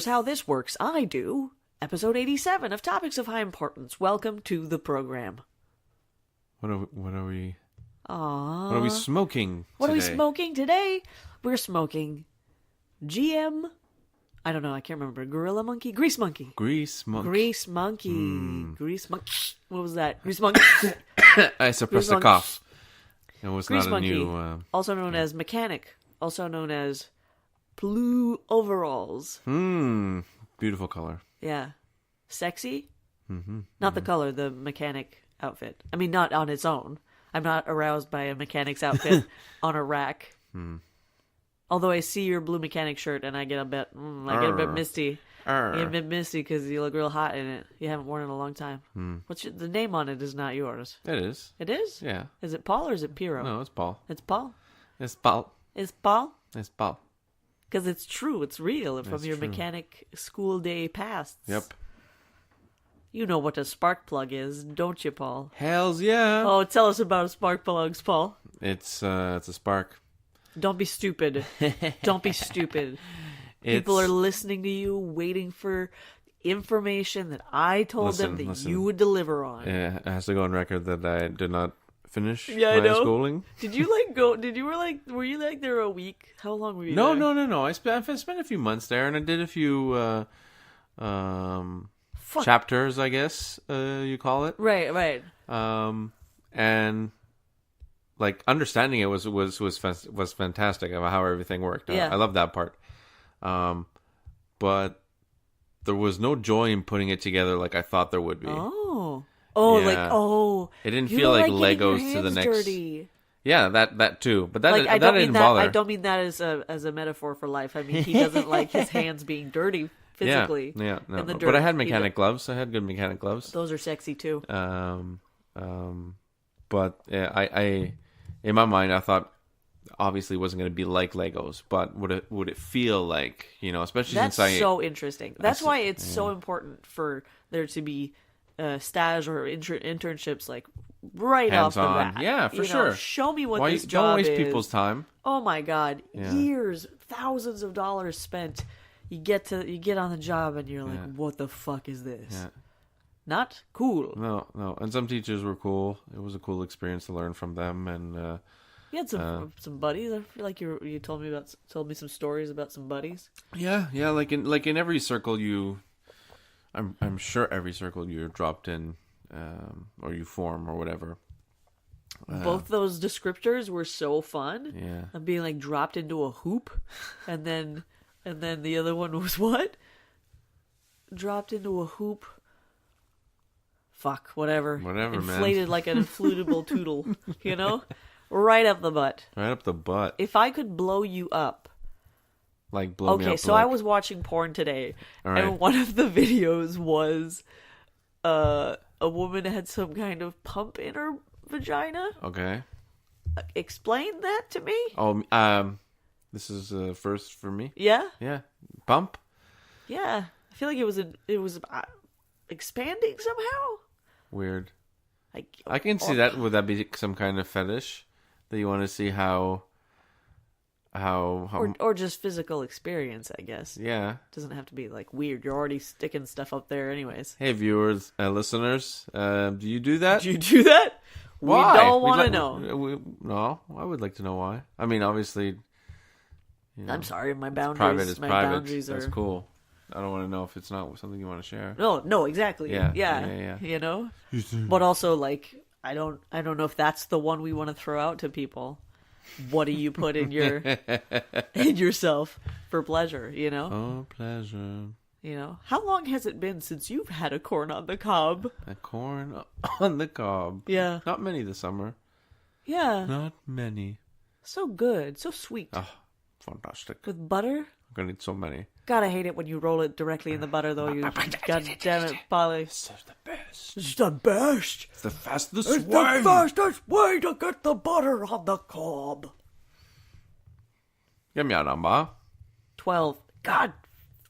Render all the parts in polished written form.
how this works. I do. Episode 87 of Topics of High Importance. Welcome to the program. What are we Aww. What are we smoking today? What are we smoking today? We're smoking GM. I don't know. I can't remember. Gorilla Monkey? Grease Monkey. Grease Monkey. Grease Monkey. Grease Monkey. What was that? Grease Monkey. I suppressed the cough. It was Grease not a Monkey. new... Also known as Mechanic. Also known as Blue Overalls. Beautiful color. Yeah. Sexy? Not the color, the mechanic outfit. I mean, not on its own. I'm not aroused by a mechanic's outfit on a rack. Although I see your blue mechanic shirt and I get a bit misty. I get a bit misty because you look real hot in it. You haven't worn it in a long time. The name on it is not yours. It is. It is? Yeah. Is it Paul or is it Piero? No, it's Paul. It's Paul? It's Paul. It's Paul? It's Paul. Because it's true. It's real from your true. mechanic school day pasts. Yep. You know what a spark plug is, don't you, Paul? Hells yeah. Oh, tell us about spark plugs, Paul. It's a spark. Don't be stupid. Don't be stupid. People are listening to you, waiting for information that I told them that you would deliver on. Yeah, it has to go on record that I did not finish I my know. schooling. Did you were you there a week? How long were you No, there? no. I spent a few months there, and I did a few chapters, I guess you call it. Right. And like understanding it was fantastic about how everything worked. Yeah. I love that part. But there was no joy in putting it together like I thought there would be. It didn't you feel don't like getting Legos your to the hands next. dirty. Yeah, that too. But that Like, I didn't bother. I don't mean that as a metaphor for life. I mean he doesn't like his hands being dirty physically. Yeah. No. in the But I dirt. had mechanic gloves. I had good mechanic gloves. Those are sexy too. But yeah, I in my mind I thought obviously it wasn't going to be like Legos, but would it feel like, especially That's since so interesting. That's why it's so important for there to be stage or internships like right off the hands-on. bat. Yeah, for sure. Show me what this don't job waste is. people's time. Oh my God, Yeah. years, thousands of dollars spent. You get on the job and you're like, Yeah. what the fuck is this? Yeah. Not cool. No. And some teachers were cool. It was a cool experience to learn from them. And You had some buddies. I feel like you told me some stories about some buddies. yeah, like in every circle I'm sure every circle you're dropped in, or you form or whatever. Both those descriptors were so fun. Yeah. Of being like dropped into a hoop, and then the other one was what? Dropped into a hoop. Fuck, whatever. Whatever, man. Inflated like an inflatable toodle, right up the butt. Right up the butt. If I could blow you up. Like blow me up. Okay, so I was watching porn today, All right. and one of the videos was a woman had some kind of pump in her vagina. Okay. Explain that to me. Oh, this is first for me. Yeah? Yeah. Pump? Yeah. I feel like it was expanding somehow. Weird. Like, I can see that. Would that be some kind of fetish that you want to see how or just physical experience, I guess. Yeah. Doesn't have to be like weird. You're already sticking stuff up there anyways. Hey viewers, listeners, do you do that? Do you do that? Why? We don't want to know. No, I would like to know why. I mean, obviously, I'm sorry, my boundaries. private is my private. Boundaries That's are cool. I don't want to know if it's not something you want to share. No, exactly. Yeah. But also, like, I don't know if that's the one we want to throw out to people. What do you put in yourself for pleasure? Oh, pleasure. How long has it been since you've had a corn on the cob? A corn on the cob. Yeah. Not many this summer. Yeah. Not many. So good, so sweet. Oh, fantastic. With butter. I'm gonna eat so many. God, I hate it when you roll it directly in the butter, though. God damn it, Polly. This is the best. It's the best. It's the fastest It's the fastest way to get the butter on the cob. Yum yum 12. God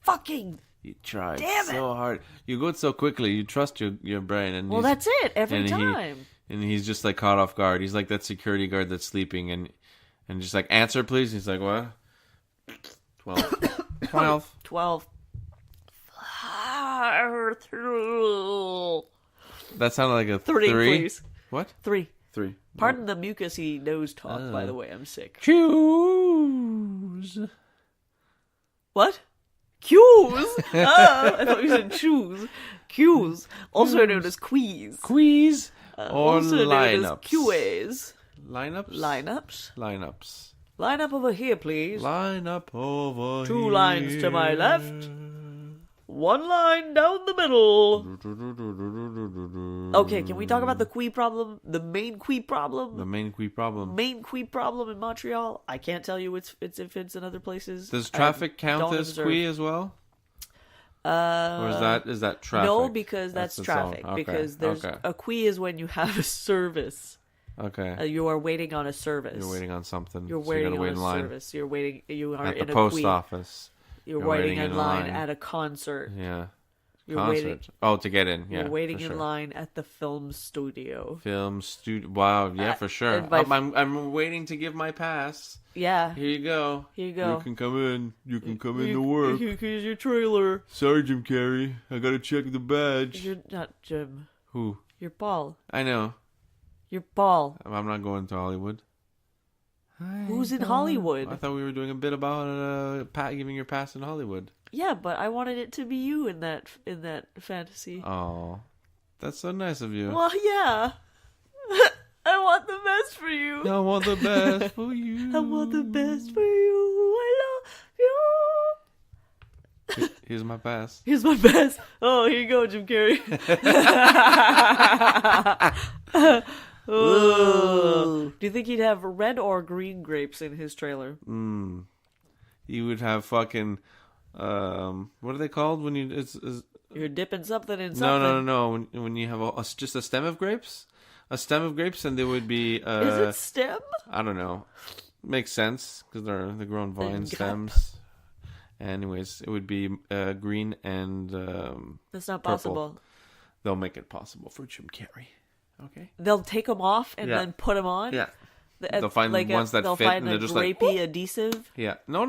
fucking. You tried Damn it. so hard. You go so quickly. You trust your brain, and Well, that's it. Every time. And he's just like caught off guard. He's like that security guard that's sleeping, and just like, answer please. He's like, what? 12. 12. That sounded like a Three, three. please. What? Three. Three. Pardon the mucusy nose talk, by the way. I'm sick. Choose. What? Cues? I thought you said choose. Cues, also known as quees. Quiz or Also known as lineups. QAs. Lineups. Lineups. Lineups. Line up over here, please. Line up over here. 2 lines to my left. 1 line down the middle. Okay, can we talk about the Quee problem? The main Quee problem? The main Quee problem. Main Quee problem in Montreal? I can't tell you if it's in other places. Does traffic count don't as observe. Quee as well? Or is that traffic? No, because that's its traffic. own. Okay, because there's okay. a Quee is when you have a service. Okay. You are waiting on a service. You're waiting on something. You're so waiting you gotta wait on in a line service. You're waiting. You are at in the a post Quee. office. You're You're waiting waiting in line at a concert. Yeah. You're Concert. waiting. Oh, to get in. Yeah. You're waiting for in sure. line at the film studio. Film studio. Wow. Yeah, for sure. and by- I'm waiting to give my pass. Yeah. Here you go. Here you go. You can come in. You can come in to work. Here's your trailer. Sorry, Jim Carrey. I gotta check the badge. You're not Jim. Who? You're Paul. I know. You're Paul. I'm not going to Hollywood. Who's in Hollywood? I thought we were doing a bit about giving your pass in Hollywood. Yeah, but I wanted it to be you in that fantasy. Oh, that's so nice of you. Well, yeah. I want the best for you. I want the best for you. I want the best for you. I love you. Here's my pass. Here's my best. Oh, here you go, Jim Carrey. Oh. Do you think he'd have red or green grapes in his trailer? He would have fucking what are they called when you You're dipping something in something. no. When you have just a stem of grapes, and they would be. Is it stem? I don't know. Makes sense because they're grown vine Gap. stems. Anyways, it would be green and That's not purple. possible. They'll make it possible for Jim Carrey. Okay. They'll take them off and Yeah. then put them on. Yeah. They'll find ones that they'll fit, find and they're a just like, grapey adhesive. Yeah. No.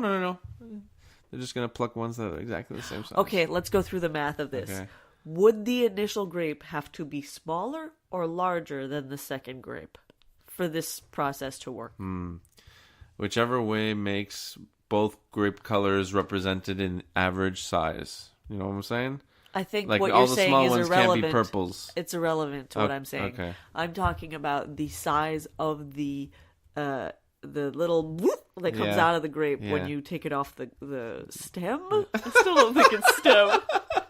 They're just gonna pluck ones that are exactly the same size. Okay, let's go through the math of this. Okay. Would the initial grape have to be smaller or larger than the second grape for this process to work? Whichever way makes both grape colors represented in average size. You know what I'm saying? I think Like what all you're the saying small is ones irrelevant. can't be purples. It's irrelevant to what I'm saying. Okay. I'm talking about the size of the little whoop that comes Yeah. out of the grape Yeah. when you take it off the stem. I still don't think it's stem.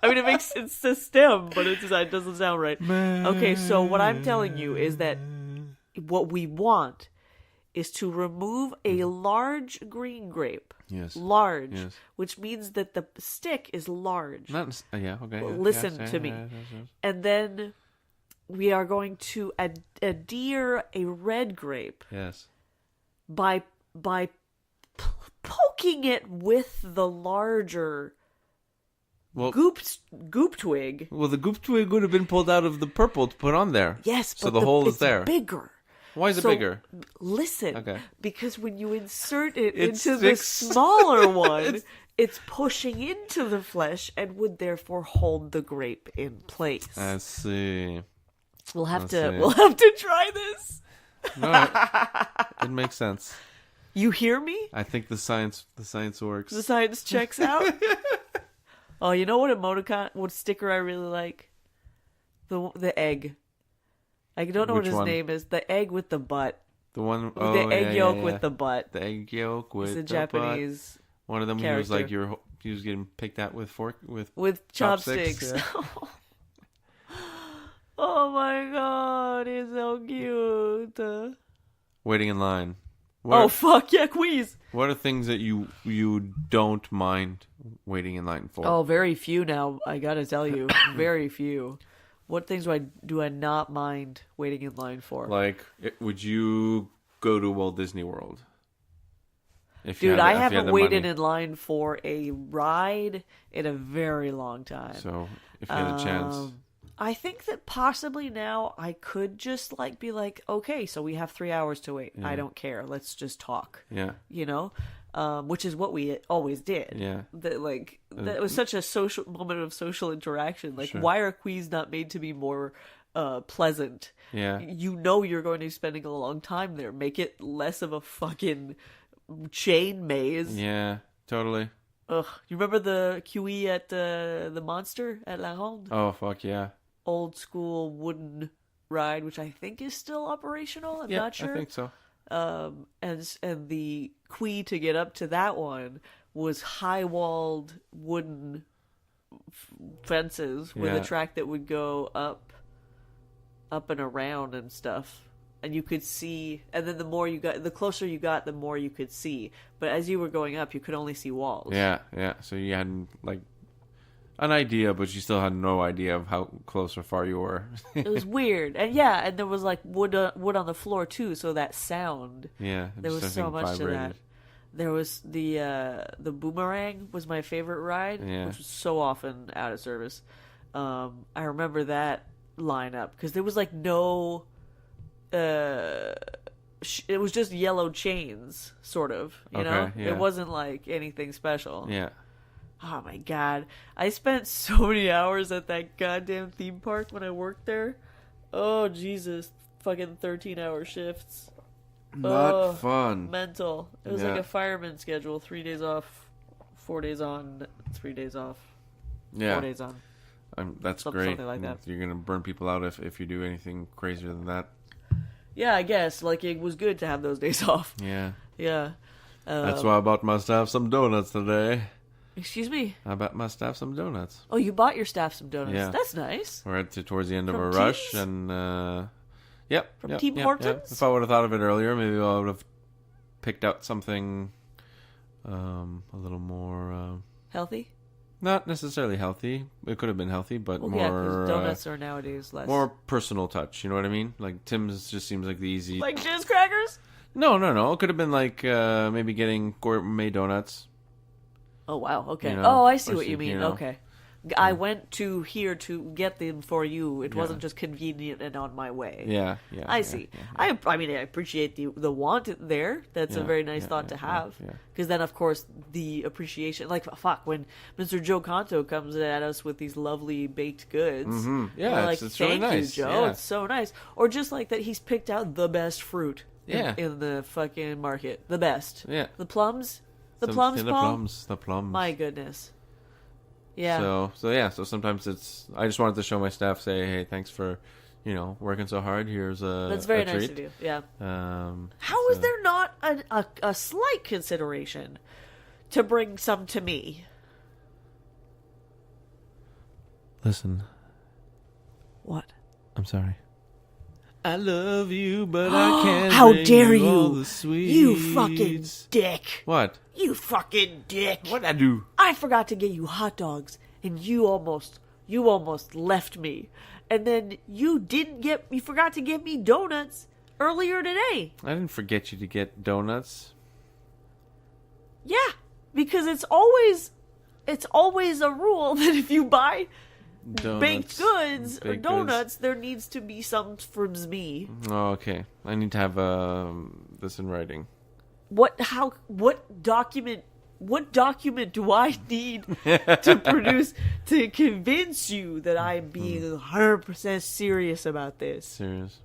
I mean, it's a stem, but it doesn't sound right. Okay, so what I'm telling you is that what we want is to remove a large green grape. Yes. Large, Yes. which means that the stick is large. Not. Yeah. Okay. Well, yeah, listen yes, to yeah, me. yes. And then we are going to adhere a red grape Yes. by poking it with the larger Well, goop twig. well, the goop twig would have been pulled out of the purple to put on there. Yes, but So the hole is it's there. bigger. Why is it So, bigger? Listen, Okay. because when you insert it It into the sticks. smaller one, it's pushing into the flesh and would therefore hold the grape in place. I see. We'll have I to see. we'll have to try this. No, it makes sense. You hear me? I think the science works. The science checks out. Oh, you know what sticker I really like? The egg. I don't know what Which his one? name is. The egg with the butt. The one. The Oh, egg yeah, yolk yeah, with yeah. the butt. The egg yolk with It's a the Japanese butt. One of them. He was like character. he was getting picked at with with chopsticks. yeah. Oh my god, he's so cute. Waiting in line. Oh fuck yeah, Queez. What are things that you don't mind waiting in line for? Oh, very few now. I gotta tell you, very few. What things do I not mind waiting in line for? Like, would you go to Walt Disney World? Dude, I had haven't the waited money? in line for a ride in a very long time. So, if you had a chance. I think that possibly now I could just be like, okay, so we have 3 hours to wait. I don't care. Let's just talk. Yeah. You know? which is what we always did. Yeah. That was such a social moment of social interaction. Like, Sure. why are quees not made to be more pleasant? Yeah. You know you're going to be spending a long time there. Make it less of a fucking chain maze. Yeah, totally. Ugh. You remember the QE at the Monster at La Ronde? Oh, fuck yeah. Old school wooden ride, which I think is still operational. I'm Yeah, not sure. I think so. And the quay to get up to that one was high walled wooden fences with Yeah. a track that would go up and around and stuff. And you could see, and then the closer you got, the more you could see. But as you were going up, you could only see walls. Yeah, yeah. So you had like an idea, but you still had no idea of how close or far you were. It was weird. And yeah, and there was like wood on the floor too, so that sound. Yeah, There was so much to that. There was the boomerang was my favorite ride, Yeah. which was so often out of service. I remember that lineup because there was like no. It was just yellow chains, sort of. You Okay, know, yeah. it wasn't like anything special. Yeah. Oh my god, I spent so many hours at that goddamn theme park when I worked there. Oh Jesus, fucking 13-hour shifts. Not fun. Mental. It was Yeah. like a fireman schedule: 3 days off, 4 days on, 3 days off, Yeah. 4 days on. That's Something great. like that. You're gonna burn people out if you do anything crazier than that. Yeah, I guess like it was good to have those days off. Yeah. Yeah. That's why I bought my staff some donuts today. Excuse me. I bought my staff some donuts. Oh, you bought your staff some donuts. Yeah. That's nice. We're towards the end of From a rush, Teams? and yep. From yep, Team yep, Hortons? Yep. If I would have thought of it earlier, maybe I would have picked out something a little more Healthy. not necessarily healthy. It could have been healthy, but Well, yeah, 'cause more donuts are nowadays less. more personal touch. You know what I mean? Like Tim's just seems like the easy. Like jizz crackers. No. It could have been like maybe getting gourmet donuts. Oh wow. Okay. You know, oh, I see or what you some- mean. you know. Okay. I went to here to get them for you. It Yeah. wasn't just convenient and on my way. Yeah. I see. I mean, I appreciate the want there. That's a Yeah, very nice yeah, thought yeah, to yeah, have. yeah. Because then, of course, the appreciation. Like, fuck, when Mr. Joe Conto comes at us with these lovely baked goods. Mhm. Yeah, we're it's like, really thank nice. you, Joe. Yeah. It's so nice. Or just like that he's picked out the best fruit Yeah. in the fucking market. The best. Yeah. The plums? The Some- plums, yeah, the Paul? plums. The plums. My goodness. Yeah. So sometimes I just wanted to show my staff, say, hey, thanks for, working so hard. Here's That's very a nice treat. of you. Yeah. How How is there not a slight consideration to bring some to me? Listen, What? I'm sorry. I love you, but I can't. How bring dare you all you! the sweets. You fucking dick! What? You fucking dick! What'd I do? I forgot to get you hot dogs, and you almost left me. And then you forgot to get me donuts earlier today. I didn't forget you to get donuts. Yeah, because it's always a rule that if you buy baked goods or Baked donuts, there needs to be some from me. Oh, okay. I need to have this in writing. What document do I need to produce to convince you that I'm being 100% serious about this? Serious.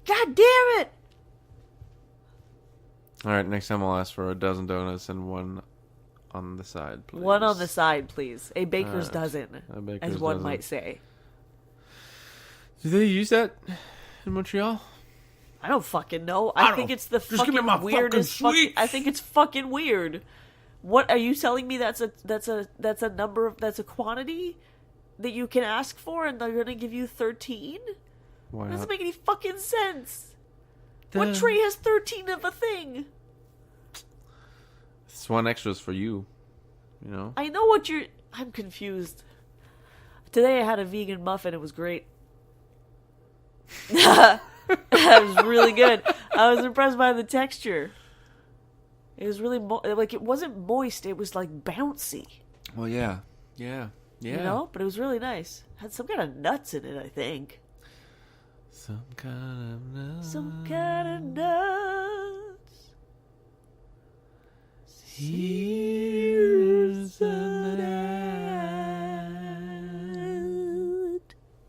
God damn it! All right, next time I'll ask for a dozen donuts and one on the side, please. One on the side, please. A baker's dozen, a baker's as one dozen. might say. Do they use that in Montreal? I don't fucking know. I I don't think know. it's the Just give fucking me my weirdest. fucking sweets. I think it's fucking weird. What are you telling me? That's a number of that's a quantity that you can ask for, and they're gonna give you 13. Why Doesn't not? make any fucking sense. What tray has 13 of a thing? This one extra's for you. You know? I know what you're. I'm confused. Today I had a vegan muffin. It was great. It was really good. I was impressed by the texture. It was really like it wasn't moist. It was like bouncy. Well, yeah. Yeah. Yeah. You know, but it was really nice. Had some kind of nuts in it, I think. Some kind of nuts. Some kind of nuts. Here's an ad.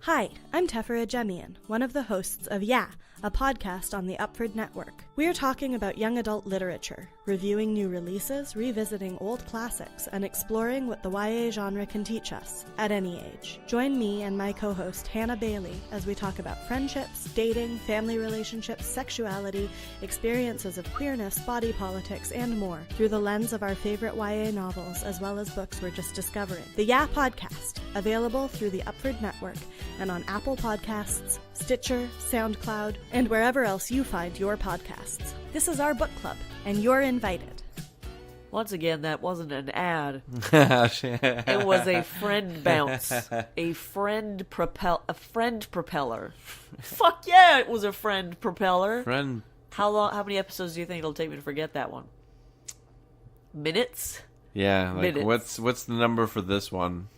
Hi, I'm Tefera Jemian, one of the hosts of Yeah, a podcast on the Upford Network. We're talking about young adult literature, reviewing new releases, revisiting old classics, and exploring what the YA genre can teach us at any age. Join me and my co-host Hannah Bailey as we talk about friendships, dating, family relationships, sexuality, experiences of queerness, body politics, and more through the lens of our favorite YA novels as well as books we're just discovering. The Yeah Podcast, available through the Upford Network and on Apple Podcasts, Stitcher, SoundCloud, and wherever else you find your podcasts. This is our book club, and you're invited. Once again, that wasn't an ad. It was a friend bounce. A friend propeller. Fuck yeah, it was a friend propeller. Friend. How many episodes do you think it'll take me to forget that one? Minutes? Yeah, like Minutes. what's the number for this one?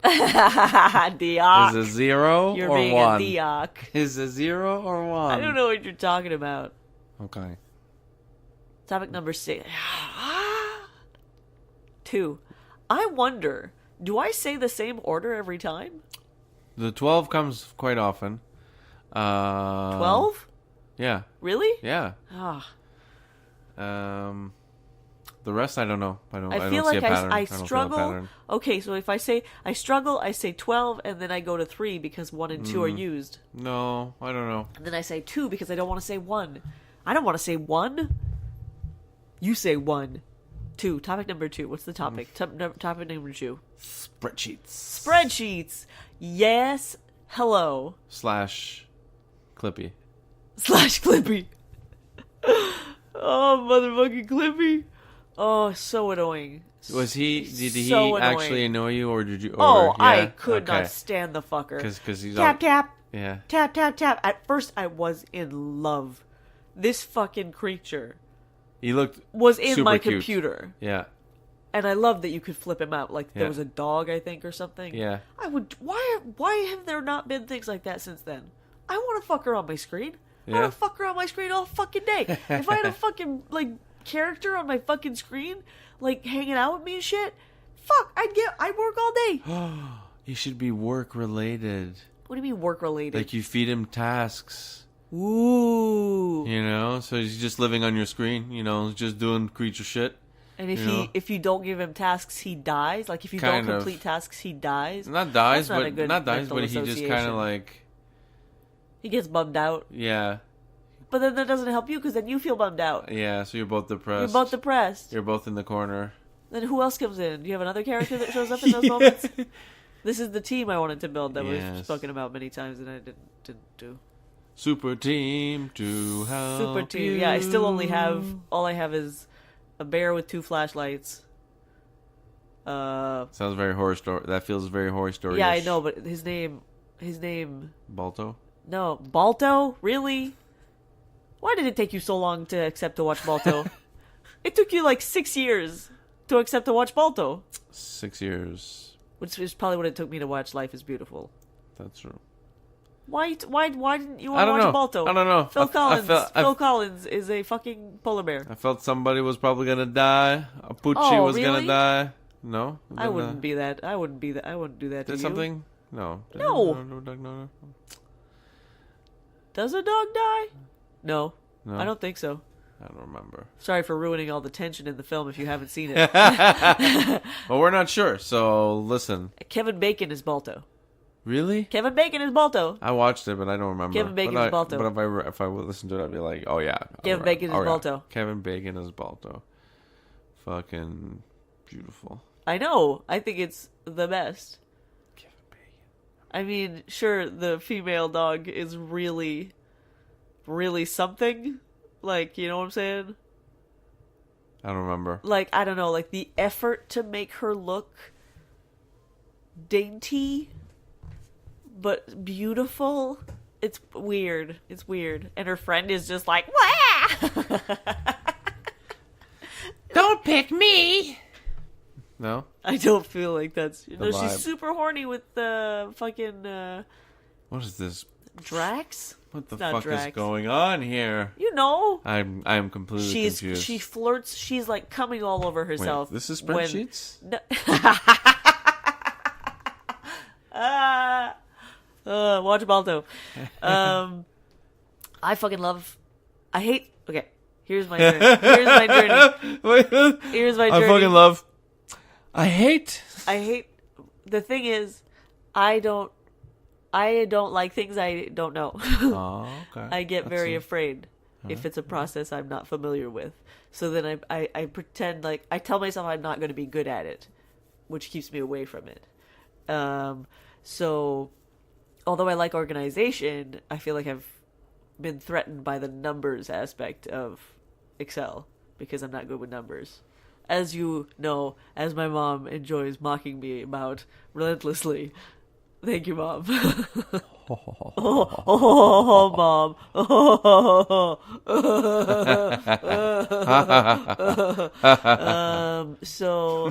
Dioc. Is it 0 You're or being 1? a dioc. Is it 0 or 1? I don't know what you're talking about. Okay. Topic number 6. 2. I wonder, do I say the same order every time? The 12 comes quite often. 12? Yeah. Really? Yeah. Ah. The rest I don't know. I I don't feel see like a pattern. I don't feel a struggle. pattern. Okay, so if I say I struggle, I say 12, and then I go to 3 because 1 and 2 are used. No, I don't know. And then I say 2 because I don't want to say 1. I don't want to say 1. You say 1. 2. Topic number 2. What's the topic? Topic number 2. Spreadsheets. Spreadsheets. Yes. Hello. / Clippy. / Clippy. Oh, motherfucking Clippy. Oh, so annoying. Did he So actually annoying. annoy you, or did you? Oh, yeah? I could Okay. not stand the fucker. Because he's Tap, tap. Yeah. Tap, tap, tap. At first, I was in love. This fucking creature He looked was in super my cute. computer. Yeah. And I loved that you could flip him out. Like, there Yeah. was a dog, I think, or something. Yeah. I would... Why have there not been things like that since then? I want to fuck her on my screen. I Yeah. want to fuck her on my screen all fucking day. If I had a fucking, like, character on my fucking screen, like, hanging out with me and shit, fuck, I'd work all day. He should be work related. What do you mean work-related? Like you feed him tasks. Ooh. You know, so he's just living on your screen. You know, just doing creature shit. And if you know? if you don't give him tasks, he dies. Like if you Kind don't of. complete tasks, he dies. Not dies, That's not a but good mental he just kind association. of like, He gets bummed out. yeah, But then that doesn't help you because then you feel bummed out. yeah. So you're both depressed. You're both depressed. You're both in the corner. Then who else comes in? Do you have another character that shows up in those moments? This is the team I wanted to build that we've Yes. spoken about many times and I didn't do. Super team to help Super team. you. Yeah, I still only have all I have is a bear with 2 flashlights. Sounds very horror story. That feels very horror story. Yeah, I know, but his name Balto. no, Balto? Really? Why did it take you so long to accept to watch Balto? It took you like 6 years to accept to watch Balto. 6 years. Which is probably what it took me to watch Life is Beautiful. That's true. Why didn't you I want to don't watch know. Balto? I don't know. Phil I Collins. felt- Phil Collins is a fucking polar bear. I felt somebody was probably gonna die. Apucci Oh, was really? gonna die. No, I wouldn't be that. I wouldn't do that to Did you. something? No. No. No. Does a dog die? No. No. I don't think so. I don't remember. Sorry for ruining all the tension in the film if you haven't seen it. Well, we're not sure. So listen. Kevin Bacon is Balto. Really? Kevin Bacon is Balto. I watched it, but I don't remember. Kevin Bacon But is Balto. But if I would listen to it, I'd be like, oh yeah. Kevin Bacon is Balto. Kevin Bacon is Balto. Fucking beautiful. I know. I think it's the best. Kevin Bacon. I mean, sure, the female dog is really, really something. Like, you know what I'm saying? I don't remember. Like, I don't know, like the effort to make her look dainty but beautiful. It's weird. It's weird. And her friend is just like, wah! Don't pick me. No? I don't feel like that's... No, vibe. she's super horny with the fucking... What is this? Drax? What the It's not fuck Drax. is going on here? You know. I'm completely confused. She flirts. She's like coming all over herself. Wait, this is when- Spreadsheets? No. Watch Balto. I fucking love. I hate. Okay, here's my journey. Here's my journey. Here's my journey. I fucking love. I hate. The thing is, I don't like things I don't know. Oh, okay. I get very afraid if it's a process I'm not familiar with. So then I pretend like I tell myself I'm not going to be good at it, which keeps me away from it. So although I like organization, I feel like I've been threatened by the numbers aspect of Excel because I'm not good with numbers. As you know, as my mom enjoys mocking me about relentlessly. Thank you, Mom. Mom. So,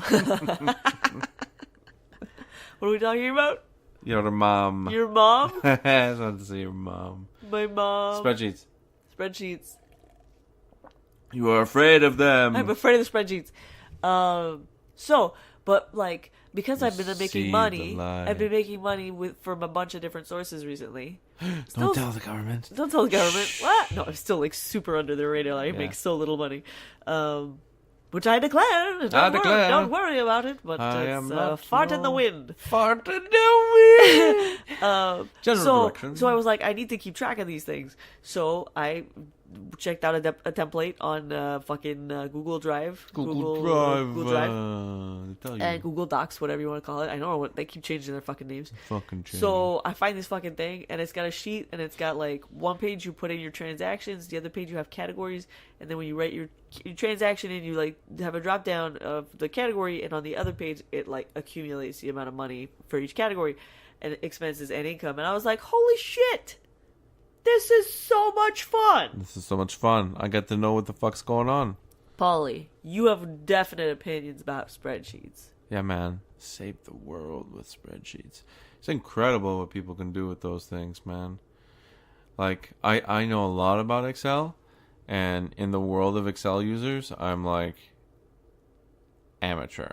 what are we talking about? Your mom. Your mom? I was about to say your mom. My mom. Spreadsheets. You are afraid of them. I'm afraid of the spreadsheets. But like, because I've been making money, I've been making money from a bunch of different sources recently. Don't tell the government. Don't tell the government. What? No, I'm still like super under the radar. I make so little money. Which I declare. Don't worry about it. But it's fart in the wind. Fart in the wind. So I was like, I need to keep track of these things. So I checked out a template on fucking Google Drive. Google Drive. And Google Docs, whatever you want to call it. I don't know what they keep changing their fucking names. So I find this fucking thing, and it's got a sheet, and it's got like one page you put in your transactions, the other page you have categories, and then when you write your transaction in, you like have a drop down of the category, and on the other page it like accumulates the amount of money for each category, and expenses and income. And I was like, holy shit! This is so much fun. I get to know what the fuck's going on. Paulie, you have definite opinions about spreadsheets. Yeah, man. Save the world with spreadsheets. It's incredible what people can do with those things, man. Like, I know a lot about Excel, and in the world of Excel users, I'm like amateur.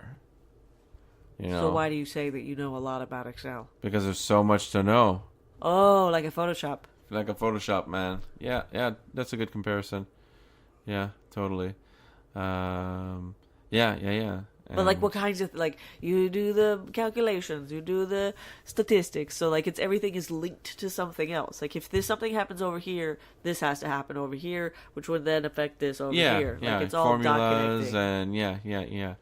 You know? So why do you say that you know a lot about Excel? Because there's so much to know. Oh, like a Photoshop. Like a Photoshop, man. Yeah, that's a good comparison. Yeah, totally. Yeah. But like, what kinds of like you do the calculations, you do the statistics. So like, everything is linked to something else. Like if something happens over here, this has to happen over here, which would then affect this over here. Yeah, like it's all formulas documenting. and yeah.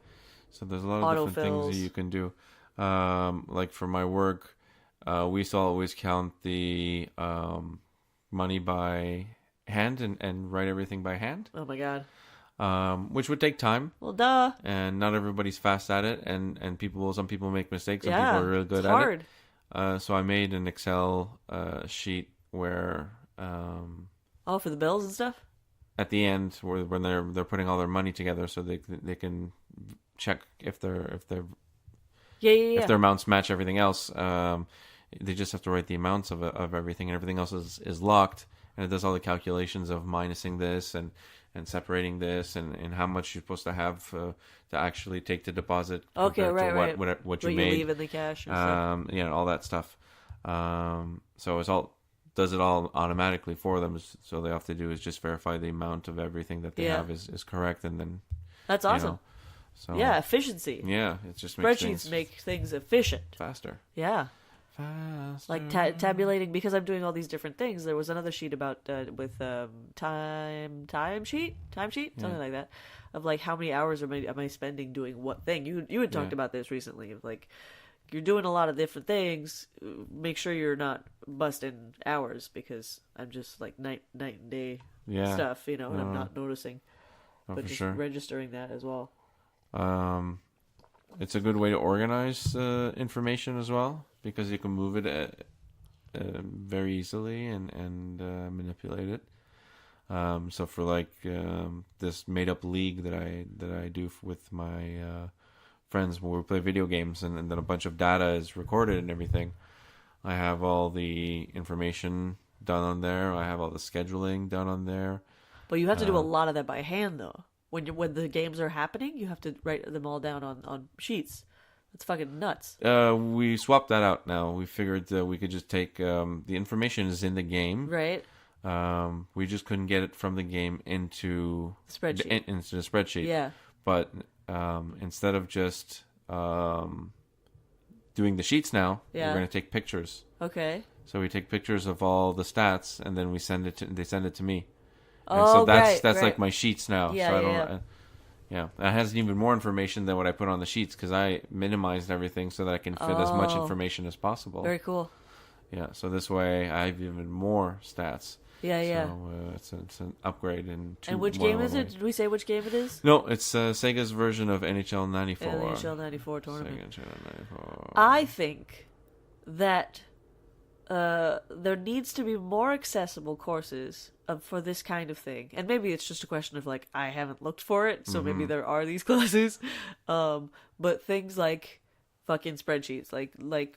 So there's a lot of different things that you can do. Like for my work. We used to always count the money by hand and write everything by hand. Oh my god. Which would take time. Well, duh. And not everybody's fast at it, and some people make mistakes. Some Yeah, people are really good it's at hard. it. So I made an Excel sheet where For the bills and stuff. at the end, when they're putting all their money together, so they can check if their amounts match everything else. They just have to write the amounts of everything, and everything else is locked, and it does all the calculations of minusing this and separating this and how much you're supposed to have to actually take the deposit. Okay, right. What you you made. leave in the cash or stuff. Yeah, all that stuff. So does it all automatically for them. So all they have to do is just verify the amount of everything that they have is correct, and then that's awesome. So yeah, efficiency. Yeah, it just makes spreadsheets make things efficient. Faster. Yeah. Like tabulating, because I'm doing all these different things. There was another sheet about with time sheet, something like that, of like how many hours am I spending doing what thing. You had talked about this recently, of like you're doing a lot of different things. Make sure you're not busting hours, because I'm just like night and day stuff, and I'm not noticing, but just registering that as well. It's a good way to organize information as well, because you can move it very easily and manipulate it. So for like this made-up league that I do with my friends where we play video games, and then a bunch of data is recorded and everything. I have all the information done on there. I have all the scheduling done on there. But you have to do a lot of that by hand, though. When the games are happening, you have to write them all down on sheets. That's fucking nuts. We swapped that out now. We figured we could just take the information is in the game. Right. We just couldn't get it from the game into into the spreadsheet. Yeah. But instead of just doing the sheets now, we're going to take pictures. Okay. So we take pictures of all the stats, and then they send it to me. And oh, so that's right. like my sheets now. Yeah, so I don't. That has even more information than what I put on the sheets because I minimized everything so that I can fit as much information as possible. Very cool. Yeah, so this way I have even more stats. Yeah. So it's an upgrade in two. And which game is it? Did we say which game it is? No, it's Sega's version of NHL 94. NHL 94 tournament. Sega NHL 94. I think that there needs to be more accessible courses for this kind of thing. And maybe it's just a question of, like, I haven't looked for it, so maybe there are these classes. But things like fucking spreadsheets, like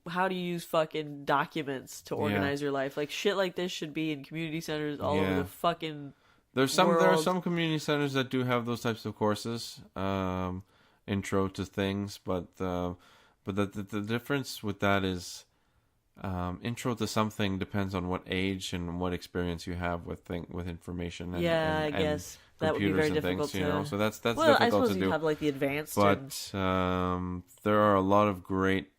how do you use fucking documents to organize your life? Like, shit like this should be in community centers all over the fucking There world. are some community centers that do have those types of courses, intro to things, but the difference with that is intro to something depends on what age and what experience you have with information. And, I guess that would be very difficult things, you know. So that's well, difficult I suppose to you do. have like the advanced, But there are a lot of great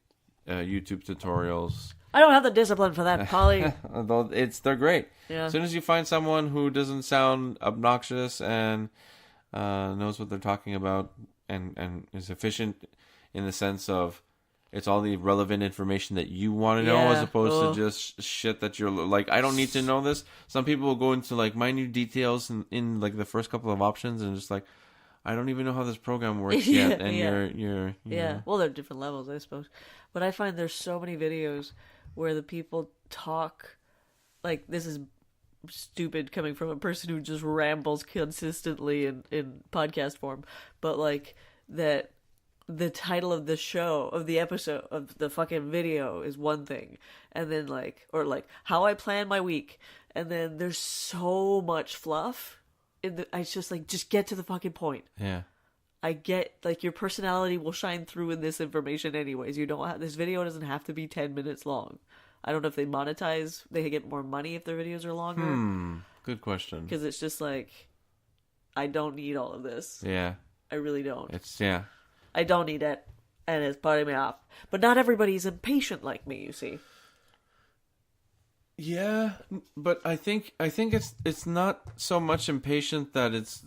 YouTube tutorials. I don't have the discipline for that, Polly. Although they're great. Yeah. As soon as you find someone who doesn't sound obnoxious and knows what they're talking about and is efficient in the sense of it's all the relevant information that you want to know as opposed to just shit that you're like, I don't need to know this. Some people will go into like minute details in like the first couple of options and just like, I don't even know how this program works yet. And you're Well, there are different levels, I suppose. But I find there's so many videos where the people talk like, this is stupid coming from a person who just rambles consistently in podcast form, but like that the title of the show, of the episode, of the fucking video is one thing, and then like, or like how I plan my week, and then there's so much fluff it's just like, just get to the fucking point. Yeah. I get, like, your personality will shine through in this information anyways. You don't have, this video doesn't have to be 10 minutes long. I don't know if they monetize, they get more money if their videos are longer. Good question. Because it's just like, I don't need all of this. Yeah. I really don't. I don't need it, and it's putting me off. But not everybody's impatient like me, you see. Yeah, but I think it's not so much impatient that it's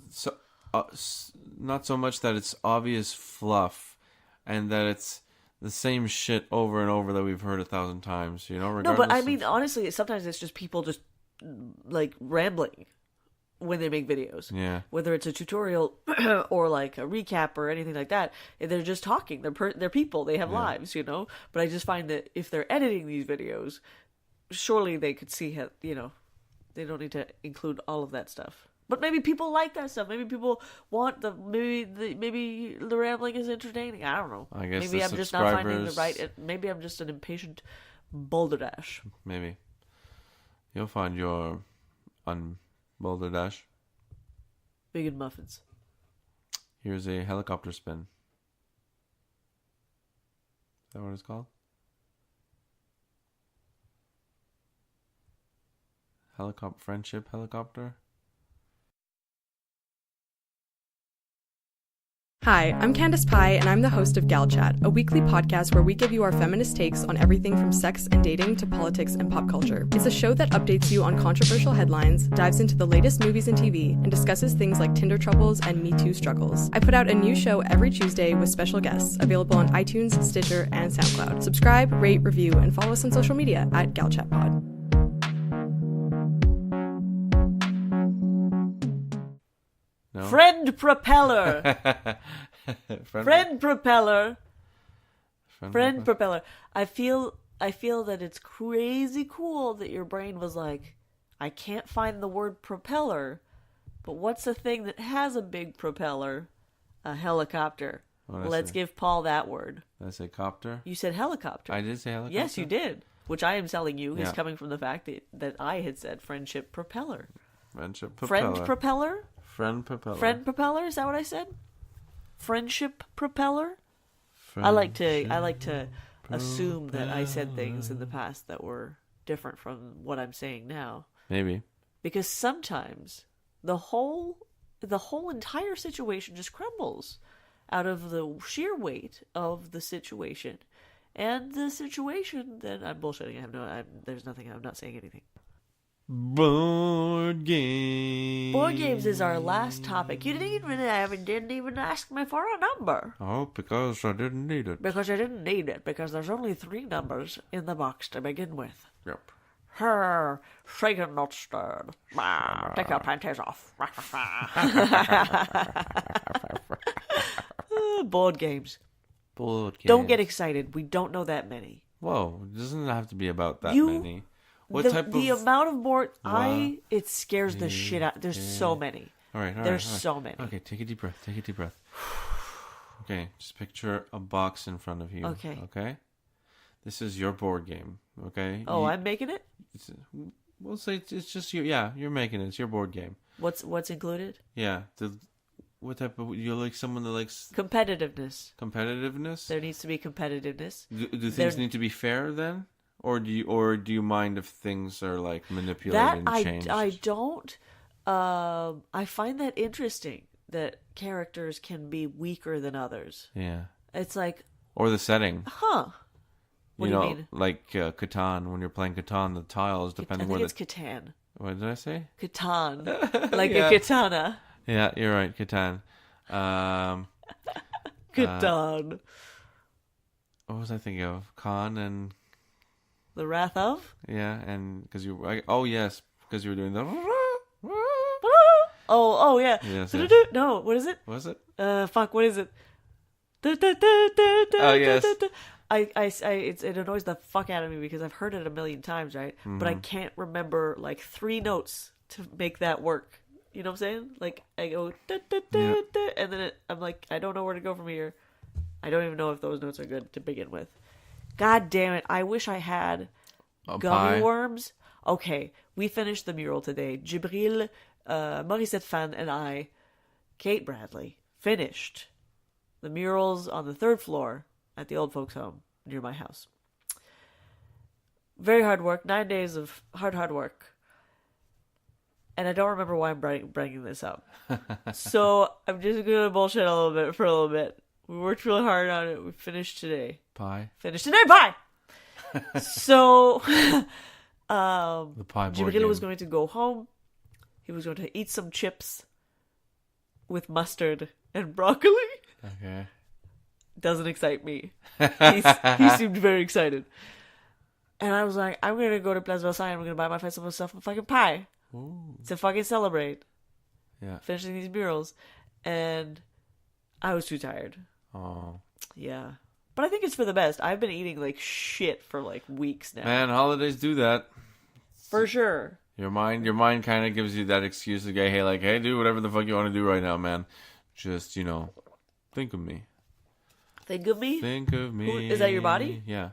not so much that it's obvious fluff, and that it's the same shit over and over that we've heard 1,000 times. You know, regardless. No, but I mean, honestly, sometimes it's just people just like rambling when they make videos. Yeah. Whether it's a tutorial or like a recap or anything like that, they're just talking. They're people. They have lives, you know. But I just find that if they're editing these videos, surely they could see how, you know, they don't need to include all of that stuff. But maybe people like that stuff. Maybe people want maybe the rambling is entertaining. I don't know. I guess maybe I'm just not finding the right. Maybe I'm just an impatient balderdash. Maybe you'll find your balderdash. Vegan muffins. Here's a helicopter spin. Is that what it's called? Friendship helicopter? Hi, I'm Candace Pye, and I'm the host of Gal Chat, a weekly podcast where we give you our feminist takes on everything from sex and dating to politics and pop culture. It's a show that updates you on controversial headlines, dives into the latest movies and TV, and discusses things like Tinder troubles and Me Too struggles. I put out a new show every Tuesday with special guests, available on iTunes, Stitcher, and SoundCloud. Subscribe, rate, review, and follow us on social media at Gal Chat Pod. No? Friend propeller. Friend propeller. Friend propeller. I feel that it's crazy cool that your brain was like, I can't find the word propeller, but what's the thing that has a big propeller? A helicopter. Let's give Paul that word. Did I say copter? You said helicopter. I did say helicopter? Yes, you did. which I am selling you, is Yeah. coming from the fact that I had said friendship propeller. Friendship propeller. Friend propeller? Friend propeller. Friend propeller? Is that what I said? Friendship propeller? I like to assume that I said things in the past that were different from what I'm saying now. Maybe. Because sometimes the whole entire situation just crumbles out of the sheer weight of the situation. And the situation, then I'm bullshitting. There's nothing. I'm not saying anything. Board games. Board games is our last topic. You didn't even ask me for a number. Oh, because I didn't need it. Because I didn't need it. Because there's only 3 numbers in the box to begin with. Yep. Her, shaken not stirred. Take your panties off. Board games. Board games. Don't get excited. We don't know that many. Whoa, it doesn't have to be about that many. What type the of... amount of board, it scares the shit out. There's so many. All right. There's so many. Okay, take a deep breath. Okay, just picture a box in front of you. Okay? This is your board game, okay? Oh, I'm making it? We'll say it's just you. Yeah, you're making it. It's your board game. What's included? Yeah. What type of... You like someone that likes... Competitiveness. Competitiveness? There needs to be competitiveness. Do things need to be fair then? Or do you mind if things are like manipulated and changed? I don't. I find that interesting that characters can be weaker than others. Yeah. It's like... Or the setting. Huh. What do you mean? Like Catan. When you're playing Catan, the tiles, depending where it's Catan. What did I say? Catan. Like a katana. Yeah, you're right. Catan. Catan. What was I thinking of? Khan and... The Wrath of? Yeah, and because you... Oh, yes. Because you were doing the... Oh, yeah. Yes, No, what is it? Was it? Fuck, what is it? Oh, yes. It annoys the fuck out of me because I've heard it a million times, right? Mm-hmm. But I can't remember like 3 notes to make that work. You know what I'm saying? Like I go and then I'm like, I don't know where to go from here. I don't even know if those notes are good to begin with. God damn it! I wish I had gummy worms. Okay, we finished the mural today. Jibril, Morissette Fan, and I, Kate Bradley, finished the murals on the 3rd floor at the old folks' home near my house. Very hard work. 9 days of hard work. And I don't remember why I'm bringing this up. So I'm just going to bullshit for a little bit. We worked really hard on it. We finished today. Finished today. Pie! So, the pie board Jibril was going to go home. He was going to eat some chips with mustard and broccoli. Okay. Doesn't excite me. He seemed very excited. And I was like, I'm going to go to Place Versailles and I'm going to buy myself a fucking pie. Ooh. To fucking celebrate. Yeah. Finishing these murals. And I was too tired. Oh. Yeah. But I think it's for the best. I've been eating like shit for like weeks now. Man, holidays do that. For sure. Your mind kind of gives you that excuse to go, hey, do whatever the fuck you want to do right now, man. Just, think of me. Think of me? Think of me. Is that your body? Yeah.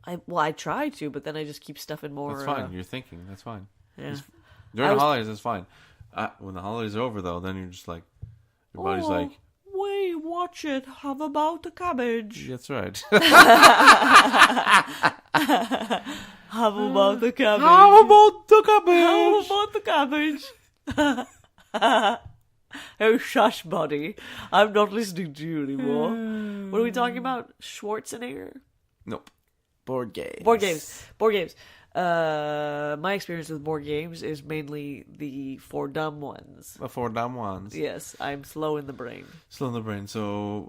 I try to, but then I just keep stuffing more. That's fine. You're thinking. That's fine. Yeah. During the holidays, that's fine. When the holidays are over, though, then you're just like, your body's like, wait, watch it. How about the cabbage? That's right. How about the cabbage? How about the cabbage? How about the cabbage? Oh, shush, buddy. I'm not listening to you anymore. What are we talking about? Schwarzenegger? Nope. Board games. Board games. My experience with board games is mainly the 4 dumb ones. The 4 dumb ones. Yes, I'm slow in the brain. Slow in the brain. So,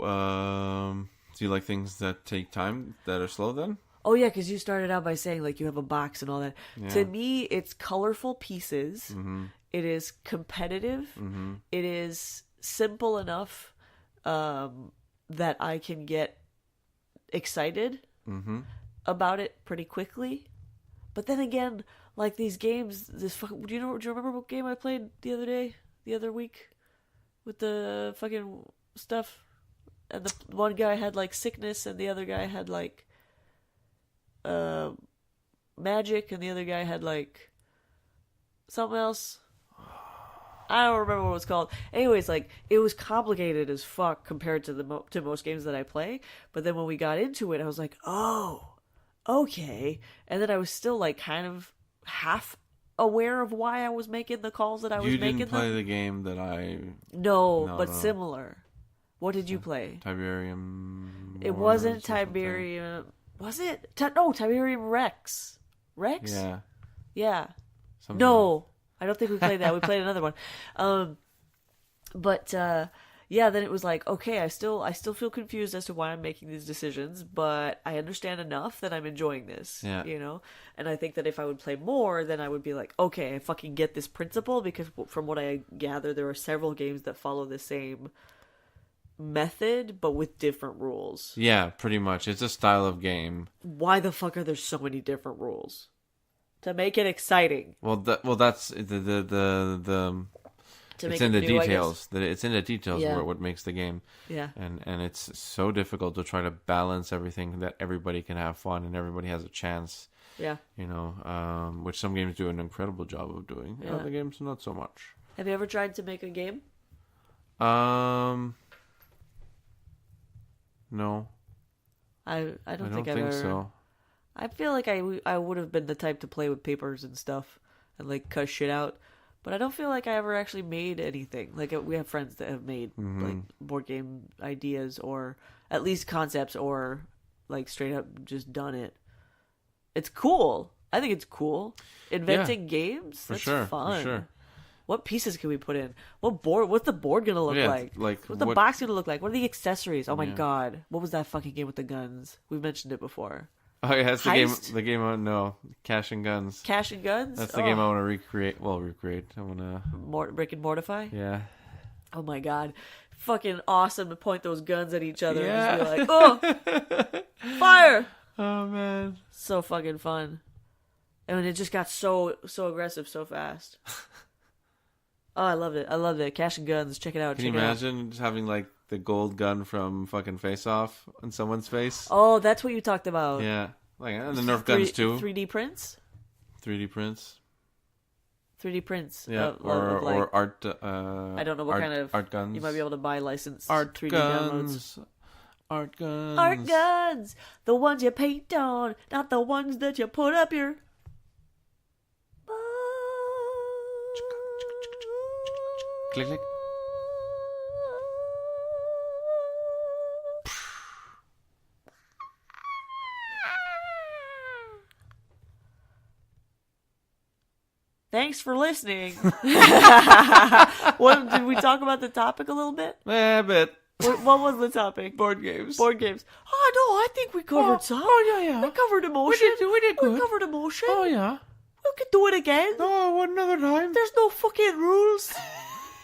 do you like things that take time that are slow then? Oh, yeah, because you started out by saying, like, you have a box and all that. Yeah. To me, it's colorful pieces. Mm-hmm. It is competitive. Mm-hmm. It is simple enough that I can get excited about it pretty quickly. But then again, like these games, do you remember what game I played the other week? With the fucking stuff? And the one guy had like sickness and the other guy had like Magic, and the other guy had like something else. I don't remember what it was called. Anyways, like, it was complicated as fuck compared to to most games that I play. But then when we got into it, I was like, oh, okay. And then I was still like kind of half aware of why I was making the calls that I was making. You didn't play the game that I... No, but similar. What did you play? Tiberium... It wasn't Tiberium... Was it? No, Tiberium Rex. Rex? Yeah. Yeah. Something No, I don't think we played that. We played another one. Yeah, then it was like, okay, I still feel confused as to why I'm making these decisions, but I understand enough that I'm enjoying this. Yeah. You know? And I think that if I would play more, then I would be like, okay, I fucking get this principle, because from what I gather, there are several games that follow the same method, but with different rules. Yeah, pretty much. It's a style of game. Why the fuck are there so many different rules? To make it exciting. Well, that's the it's in the details. It's in the details where what makes the game. Yeah. And it's so difficult to try to balance everything that everybody can have fun and everybody has a chance. Yeah. You know, which some games do an incredible job of doing. Yeah. Other games, not so much. Have you ever tried to make a game? No. I don't think think ever... so. I feel like I would have been the type to play with papers and stuff and like cut shit out, but I don't feel like I ever actually made anything. Like, we have friends that have made like board game ideas, or at least concepts, or like straight up just done it. It's cool. I think it's cool. Inventing games, that's fun. For sure. What pieces can we put in? What's the board gonna look like? What's the box gonna look like? What are the accessories? Oh my god. What was that fucking game with the guns? We've mentioned it before. Oh yeah, that's the game I know. Cash and Guns. Cash and Guns? That's the game I want to recreate. Well, recreate. I want to... Break and Mortify? Yeah. Oh my god. Fucking awesome to point those guns at each other Yeah. and just be like, oh! Fire! Oh man. So fucking fun. And it just got so aggressive so fast. Oh, I loved it. Cash and Guns. Check it out. Can you imagine just having like the gold gun from fucking Face Off on someone's face? Oh, that's what you talked about. Yeah. Like, and the Nerf guns too. 3D prints? 3D prints. 3D prints. Yeah. Or art. I don't know what kind of art guns. You might be able to buy licensed art 3D guns. downloads. Art guns. Art guns. The ones you paint on, not the ones that you put up your... Click, click. Thanks for listening. What, did we talk about the topic a little bit? A bit. What was the topic? Board games. Board games. Oh, no, I think we covered some. Oh, yeah. We covered emotion. We did good. We covered emotion. Oh, yeah. We could do it again. Oh, another time. There's no fucking rules.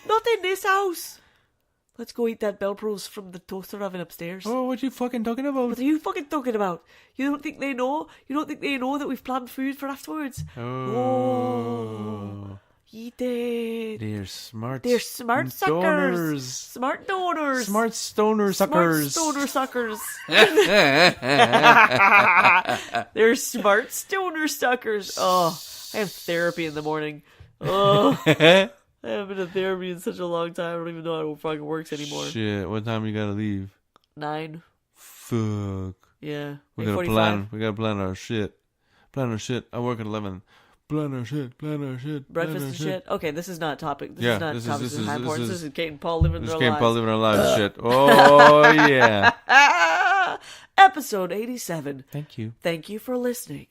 Not in this house. Let's go eat that Belpros from the toaster oven upstairs. Oh, what you fucking talking about? What are you fucking talking about? You don't think they know? You don't think they know that we've planned food for afterwards? Oh. Eat it. They're smart. They're smart suckers. Smart donors. Smart stoner suckers. Smart stoner suckers. They're smart stoner suckers. Oh, I have therapy in the morning. Oh. I haven't been to therapy in such a long time. I don't even know how it fucking works anymore. Shit, what time you gotta leave? 9. Fuck. Yeah. We gotta plan. We gotta plan our shit. Plan our shit. I work at 11. Plan our shit. Breakfast and shit. Okay, this is not topic. This is not topics of high importance. This is Kate and Paul living their lives. This is Kate and Paul living our lives. Shit. Oh yeah. Episode 87. Thank you. Thank you for listening.